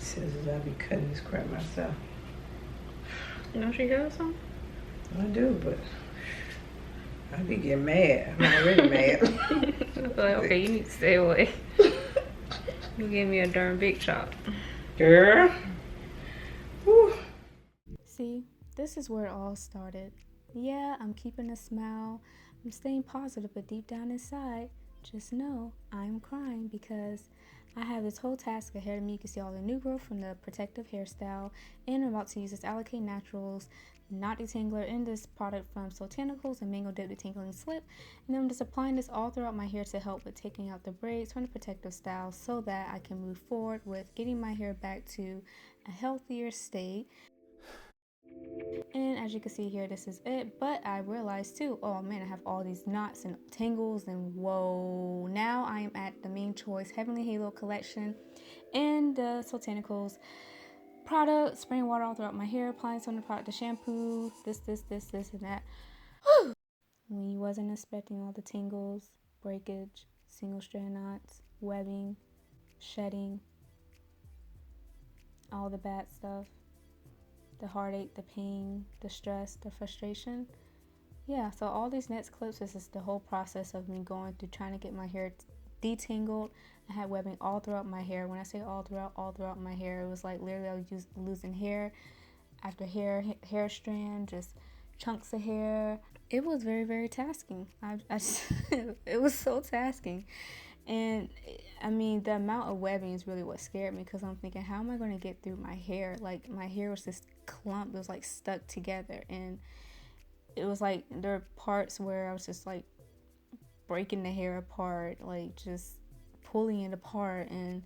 Scissors, I be cutting this crap myself. Don't you have some? I do, but I be getting mad. I'm already mad. Like, okay, you need to stay away. You gave me a darn big chop. Girl. Whew. See, this is where it all started. Yeah, I'm keeping a smile. I'm staying positive, but deep down inside, just know I'm crying because I have this whole task ahead of me. You can see all the new growth from the protective hairstyle, and I'm about to use this Naturals knot detangler in this product from ToNaturAli and Mango Dip Detangling Slip, and then I'm just applying this all throughout my hair to help with taking out the braids from the protective style so that I can move forward with getting my hair back to a healthier state. And as you can see here, this is it. But I realized too, oh man, I have all these knots and tangles, and whoa, now I am at the Main Choice Heavenly Halo collection and the ToNaturAli product, spraying water all throughout my hair, applying some of the product, the shampoo, this and that. When you wasn't expecting all the tangles, breakage, single strand knots, webbing, shedding, all the bad stuff, the heartache, the pain, the stress, the frustration. Yeah, so all these next clips, this is the whole process of me going through trying to get my hair detangled. I had webbing all throughout my hair. When I say all throughout my hair, it was like literally I was losing hair after hair strand, just chunks of hair. It was very, very tasking. It was so tasking. And I mean, the amount of webbing is really what scared me, because I'm thinking, how am I going to get through my hair? Like, my hair was this clump, it was like stuck together, and it was like there were parts where I was just like breaking the hair apart, like just pulling it apart. And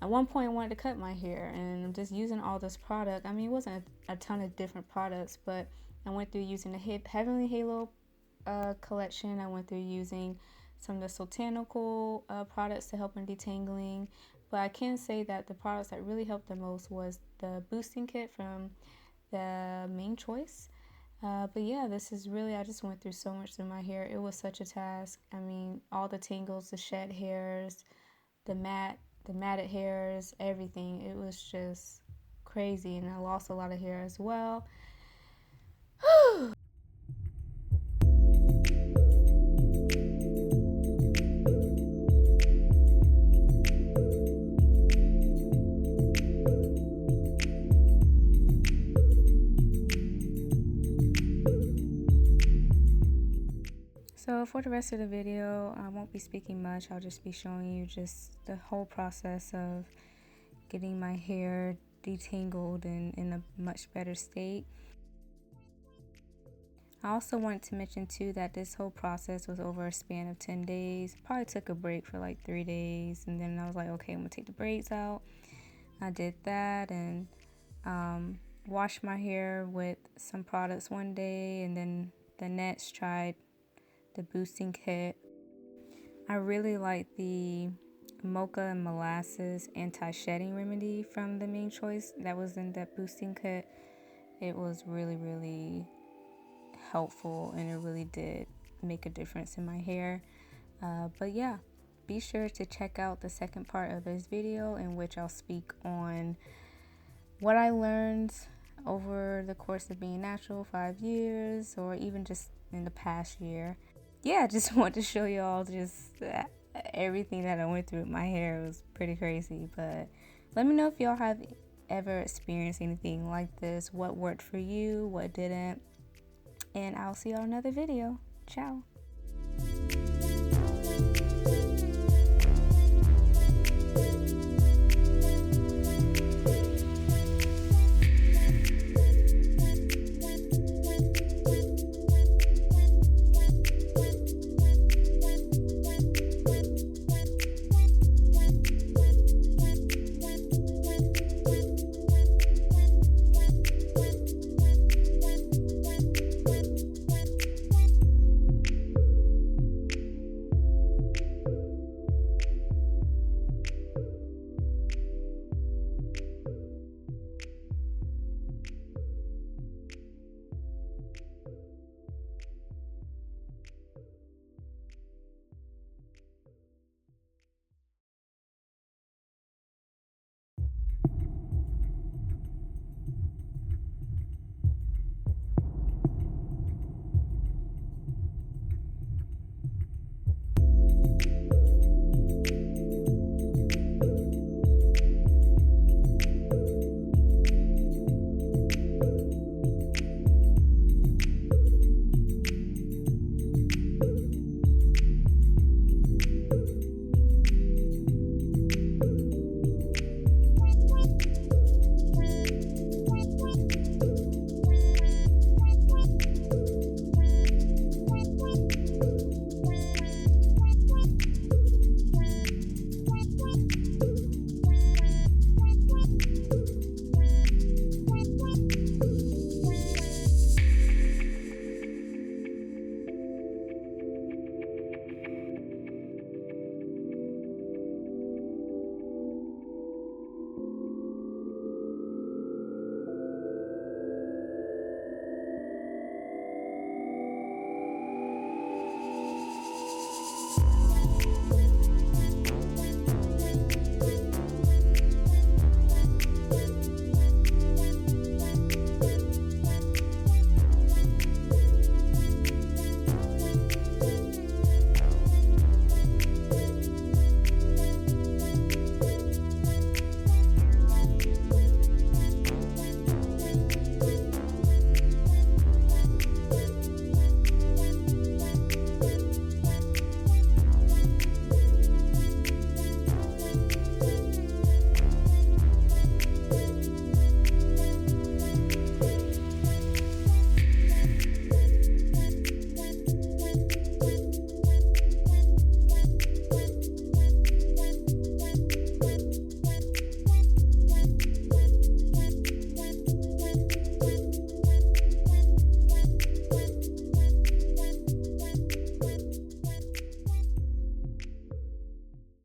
at one point I wanted to cut my hair, and I'm just using all this product. I mean, it wasn't a ton of different products, but I went through using the Heavenly Halo collection. I went through using some of the ToNaturAli products to help in detangling, but I can say that the products that really helped the most was the boosting kit from the Main Choice. But yeah, this is really, I just went through so much through my hair. It was such a task. I mean, all the tangles, the shed hairs, the matted hairs, everything. It was just crazy, and I lost a lot of hair as well. So for the rest of the video, I won't be speaking much. I'll just be showing you just the whole process of getting my hair detangled and in a much better state. I also want to mention too that this whole process was over a span of 10 days. Probably took a break for like 3 days, and then I was like, okay, I'm gonna take the braids out. I did that and washed my hair with some products one day, and then the next tried the boosting kit. I really like the mocha and molasses anti-shedding remedy from the Main Choice that was in that boosting kit. It was really, really helpful, and it really did make a difference in my hair. But yeah, be sure to check out the second part of this video, in which I'll speak on what I learned over the course of being natural 5 years, or even just in the past year. Yeah, I just want to show you all just everything that I went through with my hair. It was pretty crazy. But let me know if y'all have ever experienced anything like this, what worked for you, what didn't, and I'll see y'all in another video. Ciao.